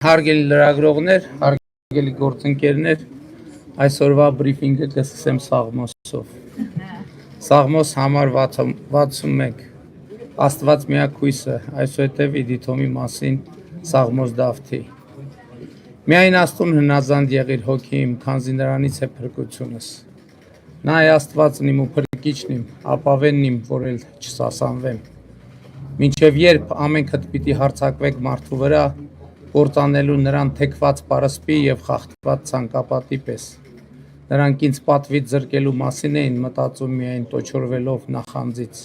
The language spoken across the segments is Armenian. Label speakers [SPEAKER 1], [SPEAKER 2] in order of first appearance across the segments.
[SPEAKER 1] Հարգելի լրագրողներ, հարգելի գործընկերներ, այսօրվա բրիֆինգը կսկսեմ Սաղմոսով։ Սաղմոս համար 61, Աստված միակ հույսը, այսուհետև Իդիթոմի մասին Սաղմոս Դավթի։ Միայն Աստծուն հնազանդ եղիր հոգիմ, քանզի նրանից է փրկությունս։ Նա է Աստվածն իմ ու փրկիչն իմ, ապավենն իմ, որ էլ չսասանվեմ։ Մինչև երբ ամենքդ պիտի հարձակվեք մարդու վրա, կործանելու նրան թեքված պարսպի և խախտված ցանկապատի պես։ Նրանք ինձ պատվից զրկելու մասին էին մտածում միայն տոչորվելով նախանձից։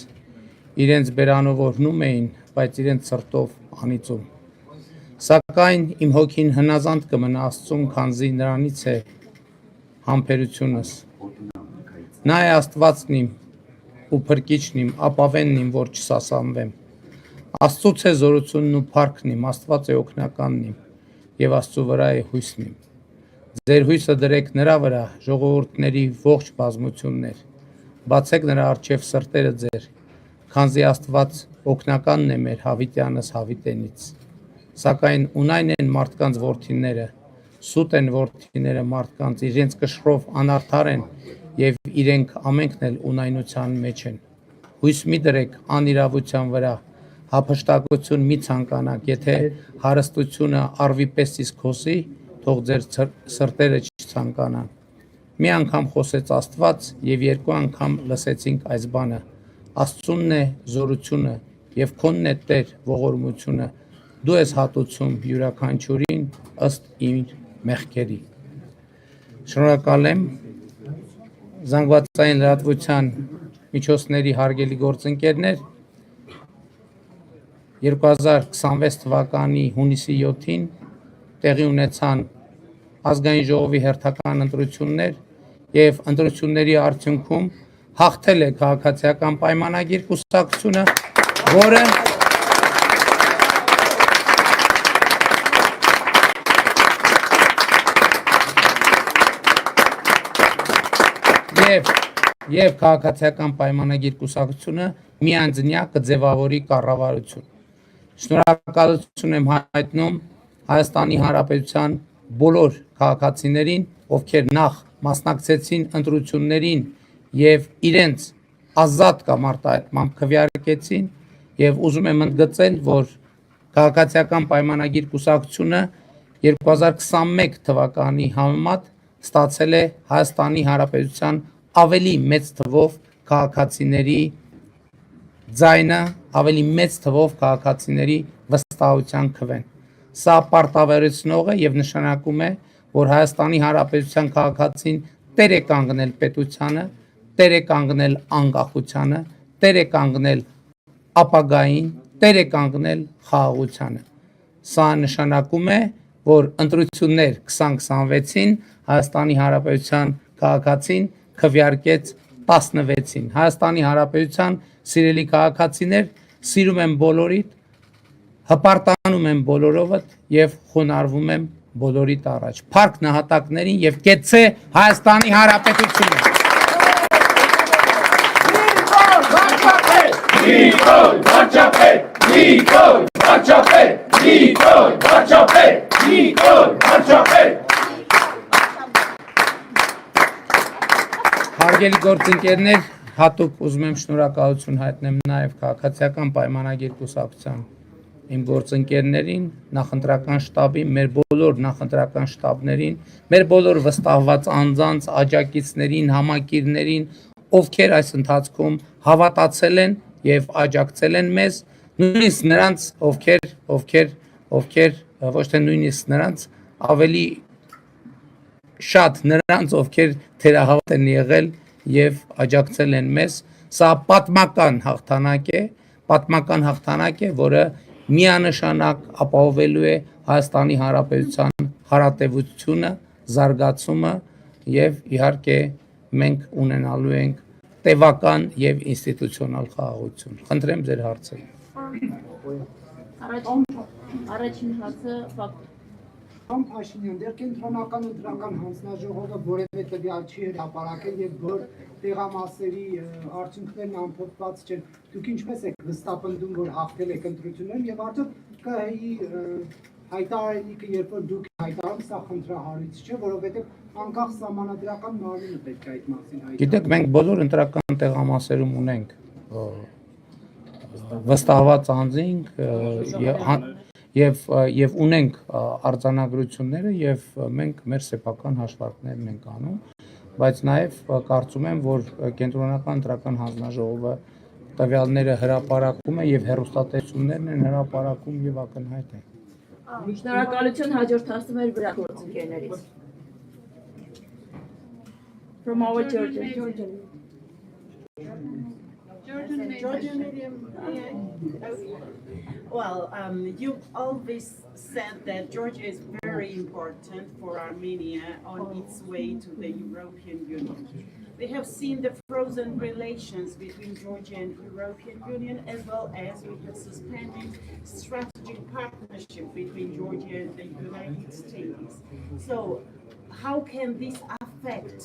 [SPEAKER 1] Իրենց բերանով օրհնում էին, բայց իրենց սրտով անիծում։ Սակայն իմ հոգին հնազանդ կմնա Աստծուն, քանզի նրանից է համբերությունս։ Նա է Աստվածն իմ ու փրկիչն իմ, ապավենն իմ, որ չսասանվեմ։ Աստծուց է զորությունն ու փառքն իմ, Աստված է օգնականն իմ, և Աստծու վրա է հույսն իմ։ Ձեր հույսը դրեք նրա վրա, ժողովուրդների ողջ բազմություններ, բացեք նրա առջև սրտերը ձեր, քանզի Աստված օգնականն է մեր հավիտյանս հավիտենից։ Սակայն ունայն են մարդկանց որդիները, սուտ են որդիները մարդկանց, իրենց կշռով անարդար են, և իրենք ամենքն էլ ունայնության մեջ են։ Հույս մի դրեք անիրավության վրա, հափշտակություն մի ցանկանաք, եթե հարստությունը առվի պես իսկ հոսի, թող ձեր սրտերը չցանկանան։ Մի անգամ խոսեց Աստված, և երկու անգամ լսեցինք այս բանը։ Աստծունն է զորությունը, և քոնն է Տեր ողորմությունը, դու ես հատուցում յուրաքանչյուրին ըստ իր մեղքերի։ Շնորհակալ եմ զանգվածային լրատվության միջոցների հարգելի գործընկերներ, 2026 թվականի հունիսի 7-ին տեղի ունեցան ազգային ժողովի հերթական ընտրություններ և ընտրությունների արդյունքում հաղթել է քաղաքացիական պայմանագիր կուսակցությունը, որը և քաղաքացիական պայմանագիր կուսակցությունը միանձնյա կձևավորի կառավարություն։ Շնորհակալություն եմ հայտնում Հայաստանի Հանրապետության բոլոր քաղաքացիներին, ովքեր նախ մասնակցեցին ընտրություններին և իրենց ազատ կամ արտահայտմամբ քվեարկեցին, և ուզում եմ ընդգծել, որ քաղաքացիական պայմանագիր կուսակցությունը 2021 թվականի համեմատ ստացել է Հայաստանի Հանրապետության ավելի մեծ թվով քաղաքացիների ձայնը, ավելի մեծ թվով քաղաքացիների վստահության քվեն։ Սա պարտավորեցնող է և նշանակում է, որ Հայաստանի Հանրապետության քաղաքացին տեր է կանգնել պետությանը, տեր է կանգնել անկախությանը, տեր է կանգնել ապագային, տեր է կանգնել խաղաղությանը։ Սա նշանակում է, որ ընտրություններ 2026-ին Հայաստանի Հանրապետության քաղաքացին քվեարկեց 16-ին։ Հայաստանի Հանրապետության սիրելի քաղաքացիներ, սիրում եմ բոլորիդ, հպարտանում եմ բոլորովդ և խոնարհվում եմ բոլորիդ առաջ։ Փառք նահատակներին և կեցցե Հայաստանի Հանրապետությունը։ Նիկոլ Վարչապետ, Նիկոլ Վարչապետ, Նիկոլ Վարչապետ, Նիկոլ Վարչապետ։ Հարգելի գործընկերներ, հատուկ ուզում եմ շնորհակալություն հայտնեմ նաև քաղաքացիական պայմանագիր կուսակցության իմ գործընկերներին, նախընտրական շտաբին, մեր բոլոր նախընտրական շտաբներին, մեր բոլոր վստահված անձանց, աջակիցներին, համակիրներին, ովքեր այս ընթացքում հավատացել են և աջակցել են մեզ, նույնիսկ նրանց, ովքեր ոչ թե նույնիսկ նրանց, ավելի շատ նրանց, ովքեր թերահավատ են եղել և աջակցել են մեզ։ Սա պատմական հաղթանակ է, որը միանշանակ ապահովելու է Հայաստանի Հանրապետության հարատևությունը, զարգացումը և իհարկե մենք ունենալու ենք տևական և ինստիտուցիոնալ խաղաղություն։ Խնդրեմ ձեր հարցերը։
[SPEAKER 2] Առաջին հարցը Փաշինյան, դեռ կենտրոնական ընտրական հանձնաժողովը որևէ տվյալ չի հրապարակել և որ տեղամասերի արդյունքներն ամփոփված չեն։ Դուք ինչպես եք վստահպնդում, որ հաղթել եք ընտրություններում և արդյոք ԿՀ-ի հայտարարելիքը, երբ որ դուք հայտարարում, սա խնդրահարույց չէ, որովհետև անկախ սահմանադրական մարմինը պետք է այդ մասին հայտարարի։
[SPEAKER 1] Գիտեք, մենք բոլոր ընտրական տեղամասերում ունենք վստահված անձինք եւ ունենք արձանագրությունները եւ մենք մեր սեփական հաշվարկներն ենք անում, բայց նաեւ կարծում եմ, որ կենտրոնական ընտրական հանձնաժողովը տվյալները հրապարակում է եւ հեռուստատեսություններն են հրապարակում եւ ակնհայտ է։
[SPEAKER 3] Շնորհակալություն, հաջորդ հասնում էր վրա գործընկերներից։ From our Georgia.
[SPEAKER 4] Georgian medium. Well, you always said that Georgia is very important for Armenia on its way to the European Union. We have seen the frozen relations between Georgia and European Union, as well as we have suspended strategic partnership between Georgia and the United States. So, how can this affect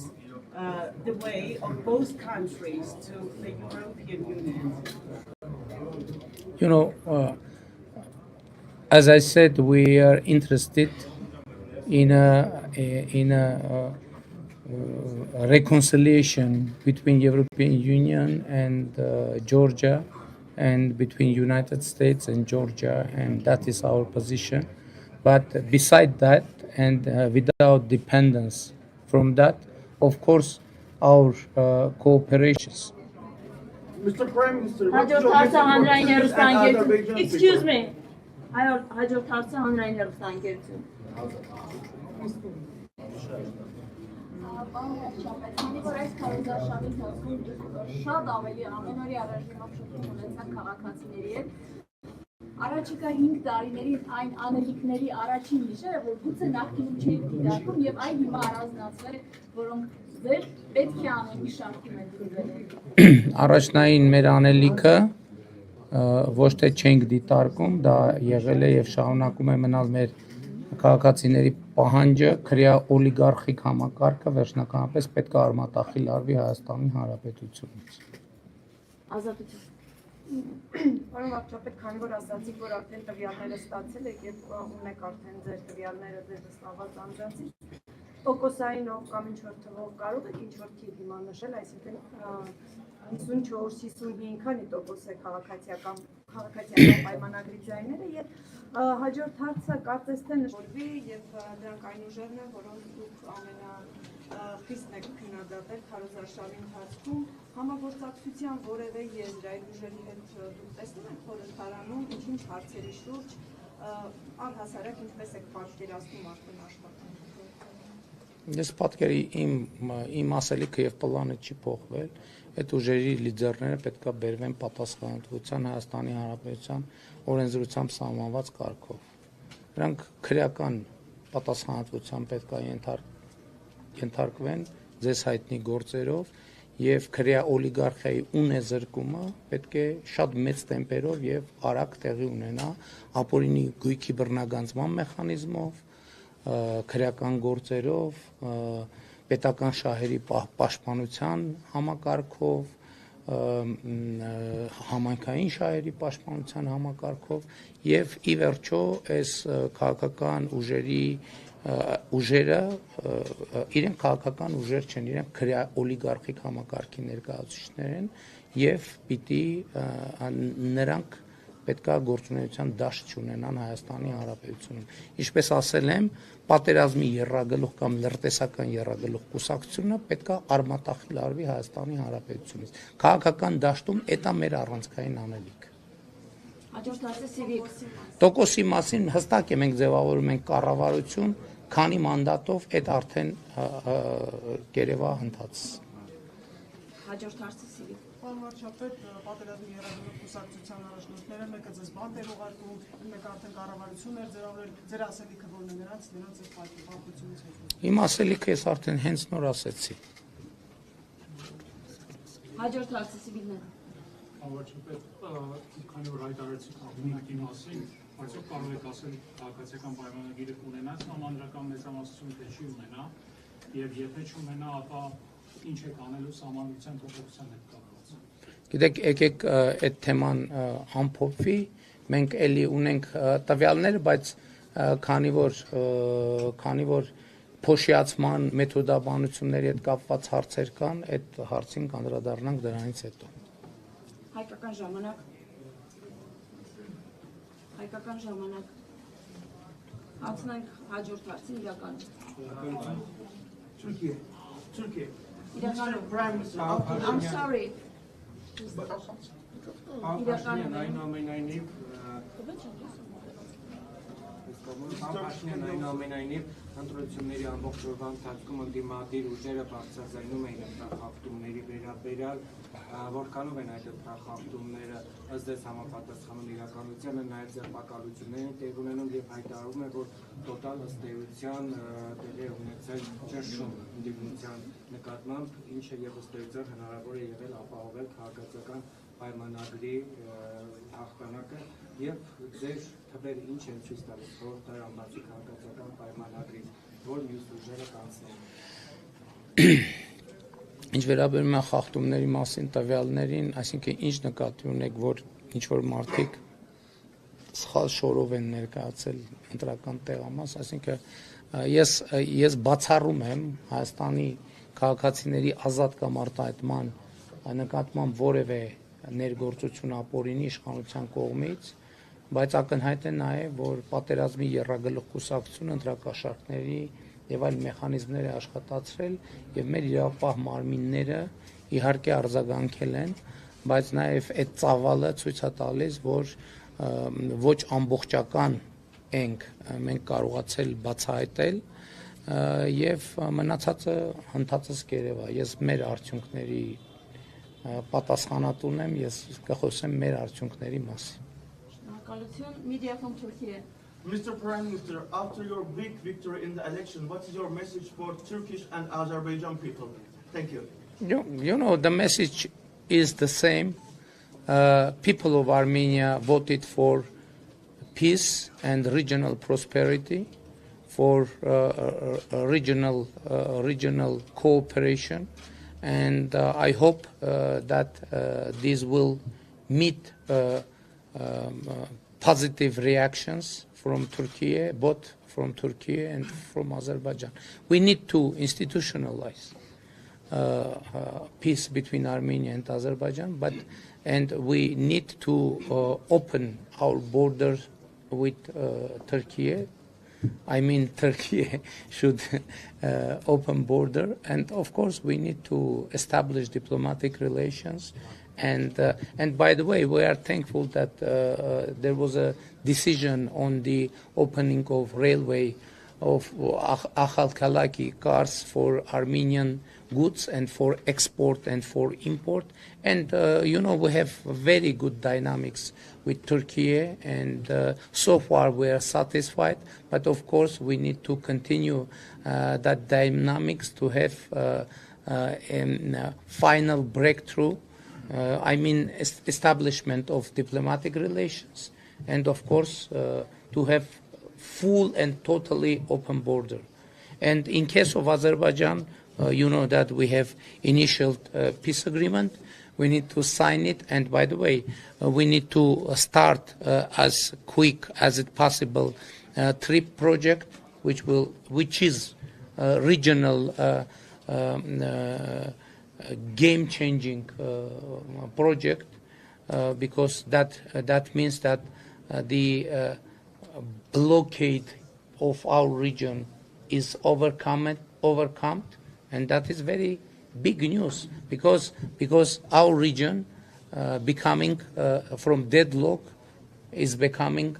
[SPEAKER 4] the way of both countries to the European Union?
[SPEAKER 1] You know, as I said, we are interested in a reconciliation between European Union and Georgia, and between United States and Georgia, and that is our position. But beside that, and without dependence from that, of course, our cooperations.
[SPEAKER 5] Mr. Prime Minister,
[SPEAKER 3] Հաջորդ հարցը հանրային հեռուստաընկերություն։ Excuse me. Հաջորդ հարցը հանրային հեռուստաընկերություն։
[SPEAKER 6] Պարոն Վերջապետ, քանի որ այս քարոզարշավի ընթացքում դուք շատ ավելի ամենօրյա առարկայություն ունեցաք քաղաքացիների հետ, առաջիկա 5 տարիներին այն անելիքների առաջին նիշերը, որ գուցե նախկինում չէին դիտարկում եւ այն հիմա առանձնացվել, որոնք ձեր պետք է անելիք շարքում են դրվել։
[SPEAKER 1] Առաջնային մեր անելիքը ոչ թե չենք դիտարկում, դա եղել է եւ շարունակում է մնալ մեր քաղաքացիների պահանջը, քրեա օլիգարխիկ համակարգը վերջնականապես պետք է արմատախիլ արվի Հայաստանի Հանրապետությունից։
[SPEAKER 3] Ազատություն։
[SPEAKER 7] Պարոն Վարչապետ, քանի որ ասացիք, որ արդեն տվյալները ստացել եք եւ ունեք արդեն ձեր տվյալները ձեր վստահված անձանցից, տոկոսային կամ ինչ-որ թվով կարող եք ինչ-որ թիվ հիմա նշել, այսինքն 54-55 քանի տոկոս է քաղաքացիական պայմանագրի ձայները եւ հաջորդ հարցը կարծես թե նշվի եւ դրանք այն ուժերն են, որոնք դուք խիստ եք քննադատել քարոզարշավի ընթացքում համագործակցության որևէ եզր այդ ուժերի հետ դուք տեսնում եք խորհրդարանում ինչ հարցերի շուրջ առհասարակ ինչպես եք պատկերացնում արդեն աշխատանքը։
[SPEAKER 1] Ես պատկերի իմ ասելիքը եւ պլանը չի փոխվել, այդ ուժերի լիդերները պետք է բերվեն պատասխանատվության Հայաստանի Հանրապետության օրենսդրությամբ սահմանված կարգով։ Նրանք քրեական պատասխանատվության պետք է ենթարկվեն ձեզ հայտնի գործերով եւ քրեա օլիգարխիայի ունեզրկումը պետք է շատ մեծ տեմպերով եւ արագ տեղի ունենա ապօրինի գույքի բռնագանձման մեխանիզմով, քրեական գործերով, պետական շահերի պաշտպանության համակարգով, համայնքային շահերի պաշտպանության համակարգով եւ ի վերջո այս քաղաքական ուժերը իրենք քաղաքական ուժեր չեն, իրենք քրեա օլիգարխիկ համակարգի ներկայացուցիչներ են եւ պիտի նրանք պետքա գործունեության դաշտ չունենան Հայաստանի Հանրապետությունում։ Ինչպես ասել եմ, պատերազմի եռագլուխ կամ լրտեսական եռագլուխ կուսակցությունը պետքա արմատախիլ արվի Հայաստանի Հանրապետությունից։ Քաղաքական դաշտում դա մեր առանցքային անելիք։
[SPEAKER 3] Հաջորդ հարցը Սիվիկ։
[SPEAKER 1] Տոկոսի մասին հստակ է մենք ձևավորում ենք կառավարություն, քանի մանդատով այդ արդեն կերևա ընթաց։
[SPEAKER 3] Հաջորդ հարցը Սիվիկ։
[SPEAKER 5] Պարոն Վարչապետ, պատերազմի եռագլուխ կուսակցության առաջնորդները մեկը ձեզ բանտ էր ուղարկում, մեկը արդեն կառավարություն էր ձեր ասելիքը որն է նրանց այս պատմությունից հետո։
[SPEAKER 1] Իմ ասելիքը ես արդեն հենց նոր ասեցի։
[SPEAKER 3] Հաջորդ հարցը Սիվիկներ։
[SPEAKER 8] Վարչապետ, քանի որ հայտարարեցիք աղմուկի մասին, արդյոք կարող եք ասել քաղաքացիական պայմանագիրը կունենա սահմանադրական մեծամասնություն, թե չի ունենա, եւ եթե չունենա, ապա ինչ եք անելու սահմանադրության փոփոխության հետ կապված։
[SPEAKER 1] Գիտեք, եկեք այդ թեման ամփոփվի, մենք էլի ունենք տվյալները, բայց քանի որ փոշիացման մեթոդաբանությունների հետ կապված հարցեր կան, այդ հարցին կանդրադառնանք դրանից հետո։
[SPEAKER 6] Հայկական ժամանակ անցնենք հաջորդ հարցին իրականում։
[SPEAKER 9] Turkey.
[SPEAKER 6] Իրականում,
[SPEAKER 9] Prime Minister,
[SPEAKER 6] I'm sorry,
[SPEAKER 10] Այնուամենայնիվ ընտրությունների ամբողջ օրվա ընթացքում ընդդիմադիր ուժերը բարձրաձայնում էին ընտրախախտումների վերաբերյալ, որքանով են այդ ընտրախախտումները ըստ ձեզ համապատասխանում իրականությանը, նաև ձերբակալություններ են տեղ ունենում եւ հայտարարում է, որ տոտալ ըստ էության տեղի է ունեցել ճնշում ընդդիմության նկատմամբ, ինչը եւ ըստ էության հնարավոր է եղել ապահովել քաղաքացիական պայմանագրի հաղթանակը եւ ձեր թվերը ինչ են ցույց տալիս, որ տարամբացի քաղաքացիական պայմանագրից, որ մյուս ուժերը կանցնեն։
[SPEAKER 1] Ինչ վերաբերում է խախտումների մասին տվյալներին, այսինքն ինչ նկատի ունեք, որ ինչ որ մարդիկ սխալ շորով են ներկայացել ընտրական տեղամաս, այսինքն ես բացառում եմ Հայաստանի քաղաքացիների ազատ կամ արտահայտման նկատմամբ որևէ ներգործություն ապօրինի իշխանության կողմից, բայց ակնհայտ է նաև, որ պատերազմի եռագլուխ կուսակցությունը ընտրակաշառքների եւ այլ մեխանիզմներ է աշխատացրել եւ մեր իրավապահ մարմինները իհարկե արձագանքել են, բայց նաև այդ ծավալը ցույց է տալիս, որ ոչ ամբողջական ենք մենք կարողացել բացահայտել եւ մնացածը հնդածս կերևա։ Ես մեր արդյունքների պատասխանատուն եմ, ես կխոսեմ մեր արդյունքների մասին։
[SPEAKER 6] շնորհակալություն, Media from Turkey։
[SPEAKER 9] Mr. Prime Minister, after your big victory in the election, what is your message for Turkish and Azerbaijan people? Thank you.
[SPEAKER 1] You know, the message is the same. People of Armenia voted for peace and regional prosperity, for regional cooperation, and I hope that these will meet positive reactions from Turkey, both from Turkey and from Azerbaijan. We need to institutionalize peace between Armenia and Azerbaijan, and we need to open our borders with Turkey. I mean, Turkey should open border, and of course we need to establish diplomatic relations. And by the way, we are thankful that there was a decision on the opening of railway of Akhalkalaki cars for Armenian goods and for export and for import. And, you know, we have very good dynamics with Turkey, and so far we are satisfied. But of course, we need to continue that dynamics to have a final breakthrough. I mean, establishment of diplomatic relations, and of course, to have full and totally open border. And in case of Azerbaijan, you know that we have initial peace agreement. We need to sign it, and by the way, we need to start as quick as it possible TRIP project, which is regional game-changing project, because that means that the blockade of our region is overcome, and that is very big news, because our region becoming from deadlock is becoming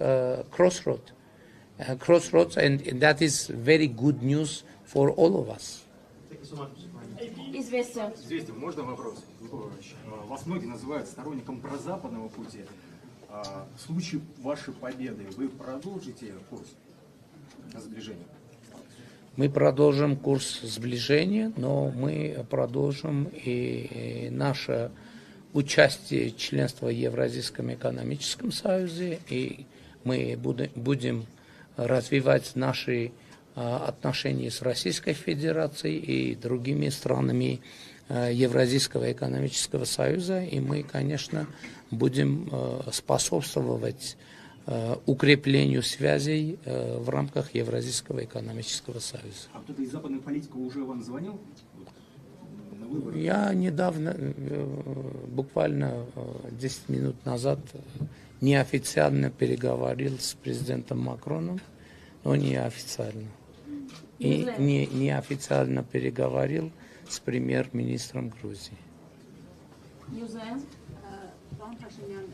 [SPEAKER 1] crossroads, and that is very good news for all of us.
[SPEAKER 9] Thank you so much, Mr. Prime Minister.
[SPEAKER 6] Известия.
[SPEAKER 11] Известия, можно вопрос? Вас многие называют сторонником прозападного пути. В случае вашей победы вы продолжите курс сближения?
[SPEAKER 1] Мы продолжим курс сближения, но мы продолжим и наше участие, членство в Евразийском экономическом союзе, и мы будем развивать наши отношения с Российской Федерацией и другими странами Евразийского экономического союза, и мы, конечно, будем способствовать укреплению связей в рамках Евразийского экономического союза.
[SPEAKER 11] А кто-то из западных политиков уже вам звонил? На выборы?
[SPEAKER 1] Я недавно, буквально 10 минут назад, неофициально переговорил с президентом Макроном, но неофициально. И неофициально переговорил с премьер-министром Грузии.
[SPEAKER 3] Յուզեն,
[SPEAKER 7] Պարոն Փաշինյան,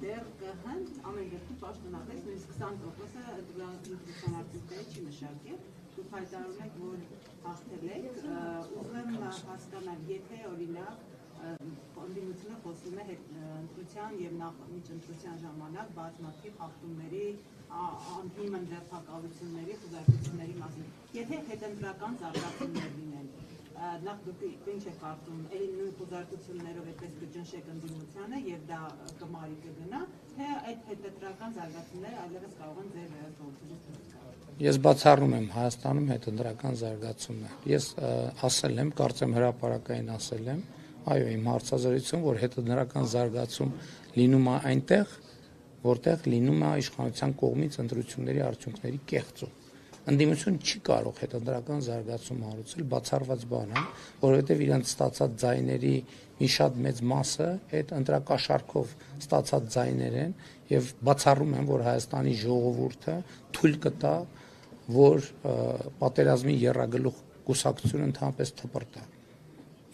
[SPEAKER 7] դեռ կհան ամեն դեպքում պաշտոնապես նույնիսկ 20%-ը դրան արդյունքների չի մշակել։ Դուք հայտարարում եք, որ հաղթել եք, ուզում եմ հասկանալ, եթե օրինակ ընդդիմությունը խոսում է ընտրության եւ միջընտրության ժամանակ բազմաթիվ հաղթումների, անհիմն ձերբակալությունների, խուզարկությունների մասին, եթե հետընտրական զարգացումներ լինեն, նախ դուք ինչ եք կարծում, էլի նույն խուզարկություններով այդպես կճնշեք ընդդիմությանը եւ դա կմարի կգնա, թե այդ հետընտրական զարգացումները այլևս կարող են ձեր գործողությունից։
[SPEAKER 1] Ես բացառում եմ Հայաստանում հետընտրական զարգացումներ։ Ես ասել եմ, կարծեմ հրապարակային ասել եմ, այո, իմ հարցազրույցում, որ հետընտրական զարգացում լինում է այնտեղ, որտեղ լինում է իշխանության կողմից ընտրությունների արդյունքների կեղծում։ Ընդդիմություն չի կարող հետընտրական զարգացում հարուցել, բացառված բան է, որովհետև իրենց ստացած ձայների մի շատ մեծ մասը այդ ընտրակաշառքով ստացած ձայներ են եւ բացառում եմ, որ Հայաստանի ժողովուրդը թույլ կտա, որ պատերազմի եռագլուխ կուսակցությունը ընդհանրապես թպրտա։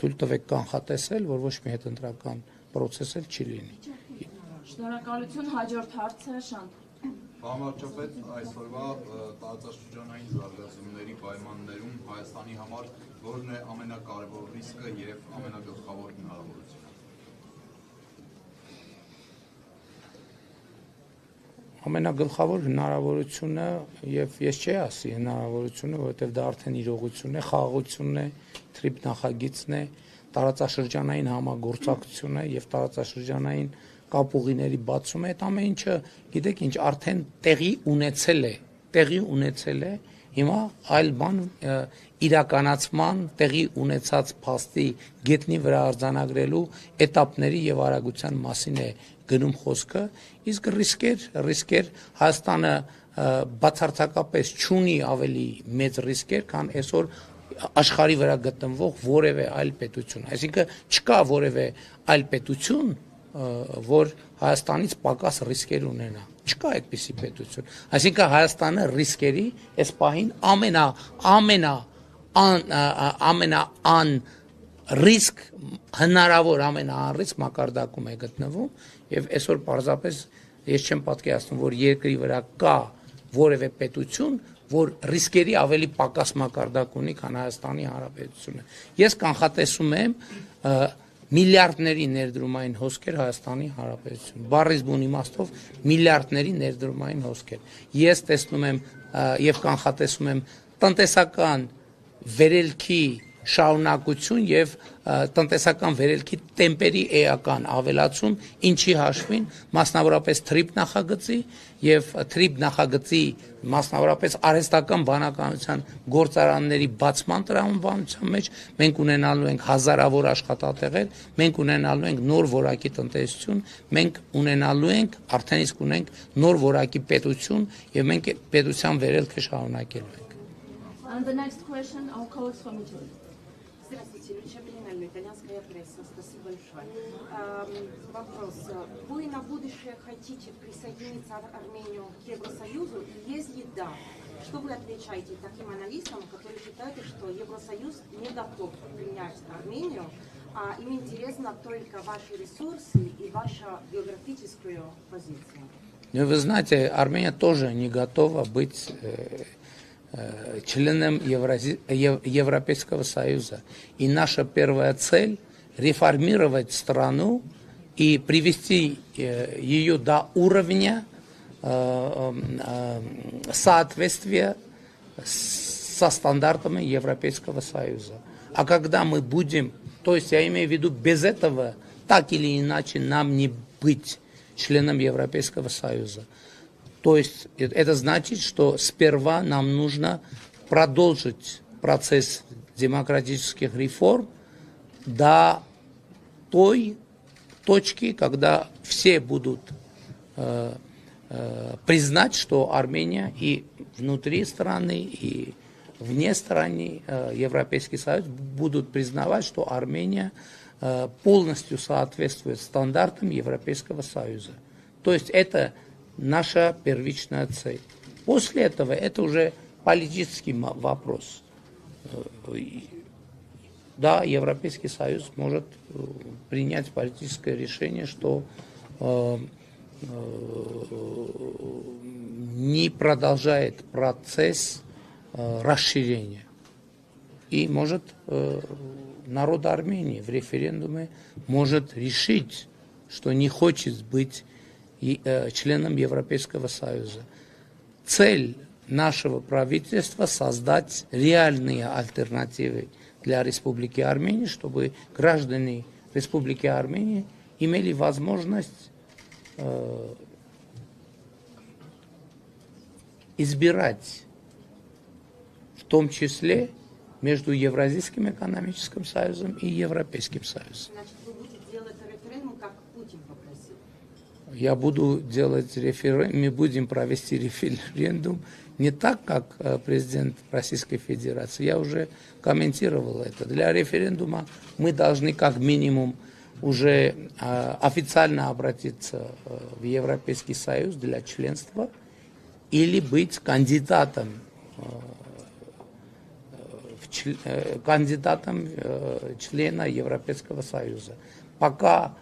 [SPEAKER 1] Թույլ տվեք կանխատեսել, որ ոչ մի հետընտրական process էլ չի լինի։
[SPEAKER 3] շնորհակալություն, հաջորդ հարցը Շանթ։
[SPEAKER 12] Համարչապետ, այսօրվա տարածաշրջանային զարգացումների պայմաններում Հայաստանի համար որն է ամենակարևոր ռիսկը եւ ամենագլխավոր հնարավորությունը։
[SPEAKER 1] Ամենագլխավոր հնարավորությունը եւ ես չի ասի հնարավորությունը, որովհետեւ դա արդեն իրողություն է, խաղաղությունն է, թրիփ նախագիծն է, տարածաշրջանային համագործակցությունը եւ տարածաշրջանային կապուղիների բացումը, այդ ամեն ինչը, գիտեք ինչ, արդեն տեղի ունեցել է, հիմա այլ բան իրականացման տեղի ունեցած փաստի գետնի վրա արձանագրելու էտապների եւ արագության մասին է գնում խոսքը, իսկ ռիսկեր Հայաստանը բացարձակապես չունի ավելի մեծ ռիսկեր, քան այսօր աշխարհի վրա գտնվող որևէ այլ պետություն, այսինքն չկա որևէ այլ պետություն, որ Հայաստանից պակաս ռիսկեր ունենա, չկա այդպիսի պետություն, այսինքն Հայաստանը ռիսկերի այս պահին ամենաանրիսկ հնարավոր ամենաանրիսկ մակարդակում է գտնվում եւ այսօր պարզապես ես չեմ պատկերացնում, որ երկրի վրա կա որևէ պետություն, որ ռիսկերի ավելի պակաս մակարդակ ունի, քան Հայաստանի Հանրապետությունը։ Ես կանխատեսում եմ միլիարդների ներդրումային հոսքեր Հայաստանի Հանրապետություն։ Բառից բուն իմաստով միլիարդների ներդրումային հոսքեր։ Ես տեսնում եմ եւ կանխատեսում եմ տնտեսական վերելքի շարունակություն եւ տնտեսական վերելքի տեմպերի էական ավելացում, ինչի հաշվին մասնավորապես թրիփ նախագծի եւ թրիփ նախագծի մասնավորապես արհեստական բանականության գործարանների բացման տրամաբանության մեջ մենք ունենալու ենք հազարավոր աշխատատեղեր, մենք ունենալու ենք նոր որակի տնտեսություն, մենք ունենալու ենք արդեն իսկ ունենք նոր որակի պետություն եւ մենք այդ պետության վերելքը шарունակելու ենք։
[SPEAKER 3] And the next question, our colleagues from Italy.
[SPEAKER 13] Здравствуйте, Люча Белинелли, итальянская пресса. Спасибо большое. Вопрос. Вы на будущее хотите присоединиться Армению к Евросоюзу? И если да, что вы отвечаете таким аналитикам, которые считают, что Евросоюз не готов принять Армению, а им интересно только ваши ресурсы и ваша географическая позиция?
[SPEAKER 1] Ну, вы знаете, Армения тоже не готова быть членом Европейского Союза. И наша первая цель – реформировать страну и привести ее до уровня соответствия со стандартами Европейского Союза. А когда мы будем, то есть я имею в виду без этого, так или иначе нам не быть членом Европейского Союза. То есть это значит, что сперва нам нужно продолжить процесс демократических реформ до той точки, когда все будут признать, что Армения и внутри страны, и вне страны Европейский Союз будут признавать, что Армения полностью соответствует стандартам Европейского Союза. То есть это наша первичная цель. После этого это уже политический вопрос. Да, Европейский Союз может принять политическое решение, что не продолжает процесс расширения. И может народ Армении в референдуме может решить, что не хочет быть членом Европейского Союза. Цель нашего правительства создать реальные альтернативы для Республики Армения, чтобы граждане Республики Армении имели возможность избирать, в том числе между Евразийским экономическим союзом и Европейским Союзом.
[SPEAKER 13] Значит, вы будете делать референдум, как Путин попросил?
[SPEAKER 1] Я буду делать референдум, мы будем провести референдум не так, как президент Российской Федерации. Я уже комментировал это. Для референдума мы должны как минимум уже официально обратиться в Европейский Союз для членства или быть кандидатом члена Европейского Союза. Пока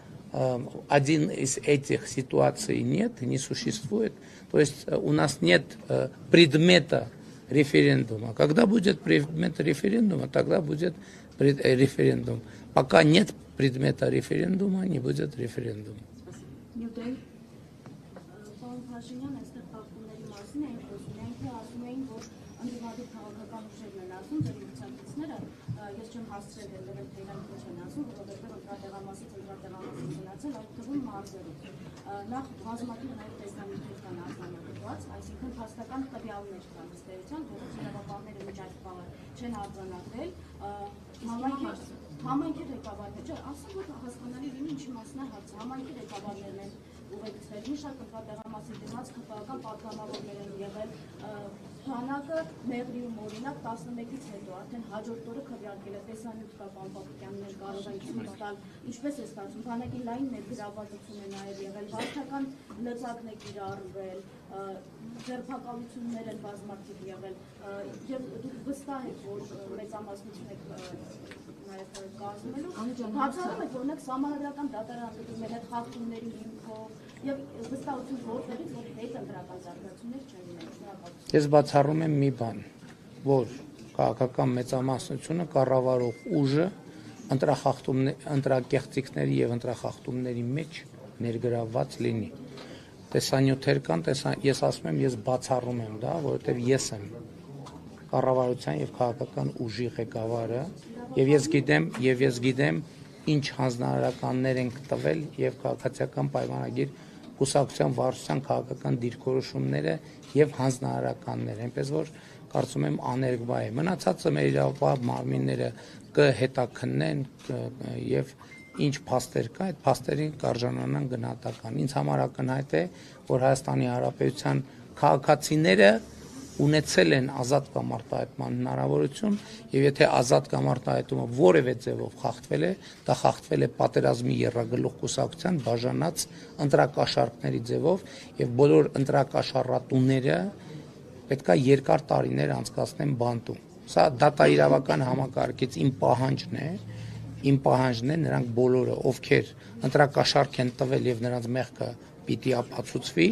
[SPEAKER 1] один из этих ситуаций нет, не существует, то есть у нас нет предмета референдума. Когда будет предмет референдума, тогда будет референдум. Пока нет предмета референдума, не будет референдума.
[SPEAKER 6] Ես չեմ հասցրել դեռ թերանքից են ասում, որովհետև ընտրատեղամասից ընտրատեղամասից այդ թվում մարզերում։ Նախ բազմաթիվ նաև տեսանյութեր կան արձանագրված, այսինքն հաստական տվյալներ կան ըստ էության, որ իրավապահները մինչ այդ բանը չեն արձանագրել, համայնքի ղեկավարները, ասում որ հասկանալի լինի ինչի մասն է հարցը, համայնքի ղեկավարներն են ուղեկցվել, մի շարք ընտրատեղամասի դիմաց քրթական պատգամավորներ են եղել, Քանակը մեղրիում օրինակ 11-ից հետո արդեն հաջորդ օրը քվեարկել է տեսանյութ կա Պապակյաններ կարող են ցույց տալ ինչպես է ստացվում քանակի լայն ներգրավվածություն է նաև եղել վարչական լծակն է կիրառվել ձերբակալություններ են բազմաթիվ եղել եւ դուք վստահ եք որ մեծամասնություն եք նաև կազմելու բացառում եք օրինակ համահայրական դատարանների հետ խախտումների հիմքով եւ վստահություն որտեղից որ հետ ընտրական զարգացումներ չեն լինելու
[SPEAKER 1] Ես բացառում եմ մի բան, որ քաղաքական մեծամասնությունը կառավարող ուժը ընտրակեղծիքների եւ ընտրախախտումների մեջ ներգրավված լինի։ Տեսանյութեր կան, ես ասում եմ, ես բացառում եմ դա, որովհետեւ ես եմ կառավարության եւ քաղաքական ուժի ղեկավարը եւ ես գիտեմ ինչ հանձնարարականներ են տվել եւ քաղաքացիական պայմանագիր կուսակցության վարչության քաղաքական դիրքորոշումները եւ հանձնարարականներ, այնպես որ կարծում եմ աներկբա է։ Մնացածը մեր իրավապահ մարմինները կհետաքննեն եւ ինչ փաստեր կա, այդ փաստերին կարժանանան գնահատական։ Ինձ համար ակնհայտ է, որ Հայաստանի Հանրապետության քաղաքացիները ունեցել են ազատ կամարտահայտման հնարավորություն եւ եթե ազատ կամարտահայտումը որևէ ձևով խախտվել է, դա խախտվել է պատերազմի եռագլուխ կուսակցության բաժանած ընտրակաշառքների ձևով եւ բոլոր ընտրակաշառատուները պետքա երկար տարիներ անցկացնեն բանտում։ Սա դատաիրավական համակարգից իմ պահանջն է նրանք բոլորը ովքեր ընտրակաշառք են տվել եւ նրանց մեղքը պիտի ապացուցվի,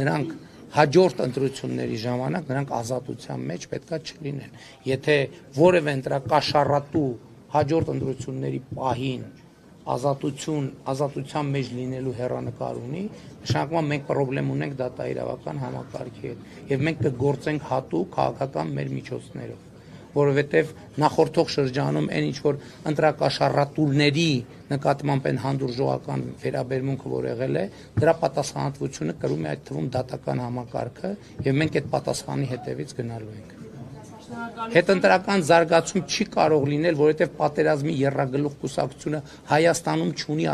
[SPEAKER 1] նրանք հաջորդ ընտրությունների ժամանակ նրանք ազատության մեջ պետքա չլինեն։ Եթե որևէ ընտրակաշառատու հաջորդ ընտրությունների պահին ազատության մեջ լինելու հեռանկար ունի, նշանակում է մենք խնդրեմ ունենք դատաիրավական համակարգի հետ եւ մենք կգործենք հատուկ քաղաքական մեր միջոցներով, որովհետեւ նախորդող շրջանում այն ինչ որ ընտրակաշառատուների նկատմամբ են հանդուրժողական վերաբերմունքը որ եղել է, դրա պատասխանատվությունը կրում է այդ թվում դատական համակարգը եւ մենք այդ պատասխանի հետևից գնալու ենք։ Հետընտրական զարգացում չի կարող լինել, որովհետեւ պատերազմի եռագլուխ կուսակցությունը Հայաստանում չունի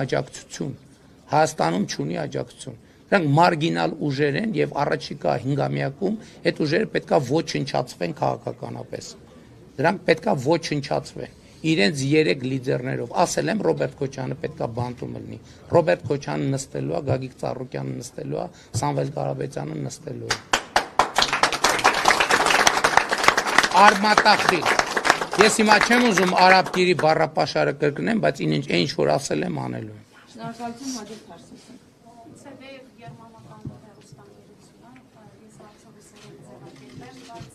[SPEAKER 1] աջակցություն։ Դրանք մարգինալ ուժեր են եւ առաջիկա 5-ամյակում այդ ուժերը պետքա ոչնչացվեն քաղաքականապես։ Դրանք պետքա ոչնչացվեն։ Իրենց 3 լիդերներով, ասել եմ Ռոբերտ Քոչյանը պետքա բանտում լինի։ Ռոբերտ Քոչյանը նստելու է, Գագիկ Ծառուկյանը նստելու է, Սամվել Կարապետյանը նստելու է։ Արմատախիլ։ Ես հիմա չեմ ուզում արաբկիրի բառապաշարը կրկնեմ, բայց ինչ որ ասել եմ անելու եմ։
[SPEAKER 3] Շնորհակալություն Հաջորդ Թարսիսյան։
[SPEAKER 6] Ցեվեև գերմանական հեռուստաընկերությունը ես հարցովսերել ձևակերպեմ, բայց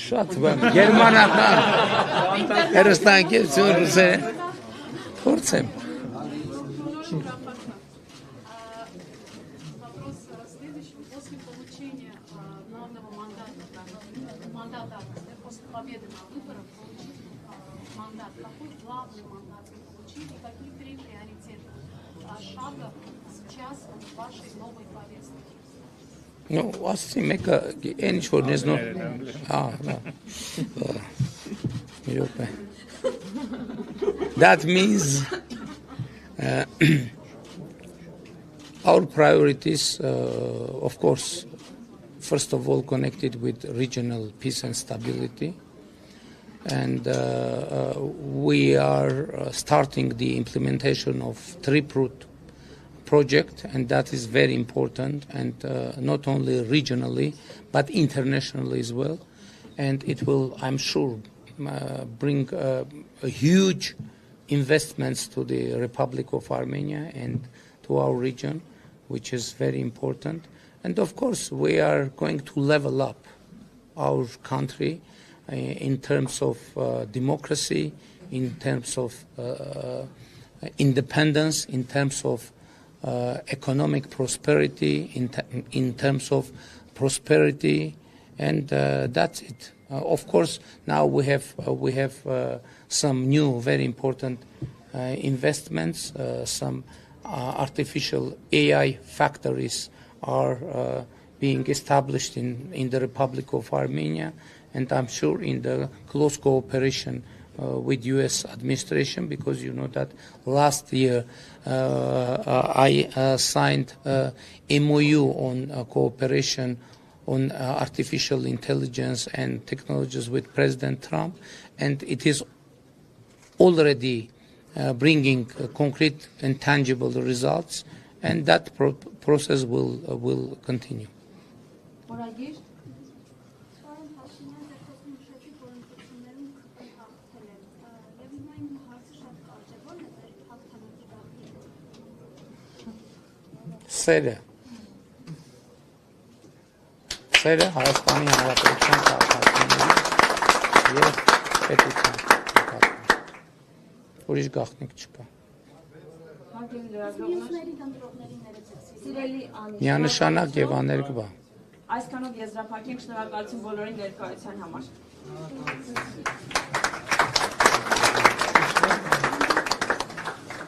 [SPEAKER 1] Շատ բան, գերմանական հեռուստաընկերություն ռուսերեն փորձեմ։
[SPEAKER 6] Вопрос следующий. После получения главного мандата, после победы на выборах, получить мандат, какой главный мандат вы получили, какие 3 приоритета шага сейчас в вашей новой повестке?
[SPEAKER 1] Ну, ասացի մեկը այն ինչ որ նեզնով That means our priorities, of course, first of all connected with regional peace and stability, and we are starting the implementation of Triprut project, and that is very important, and not only regionally but internationally as well, and it will, I'm sure, bring huge investments to the Republic of Armenia and to our region, which is very important. And of course we are going to level up our country in terms of democracy, in terms of independence, in terms of economic prosperity, in terms of prosperity, and that's it. Of course, now we have some new, very important investments. Some artificial AI factories are being established in the Republic of Armenia, and I'm sure in the close cooperation with U.S. administration, because you know that last year I signed a MOU on cooperation on artificial intelligence and technologies with President Trump, and it is already bringing concrete and tangible results, and that process will continue. Սերը Հայաստանի Հանրապետության քաղաքացիների և պետության ուրիշ գաղտնիք չկա։ Միանշանակ և աներկբա։
[SPEAKER 3] Այսքանով եզրափակենք, շնորհակալություն բոլորին ներկայության համար։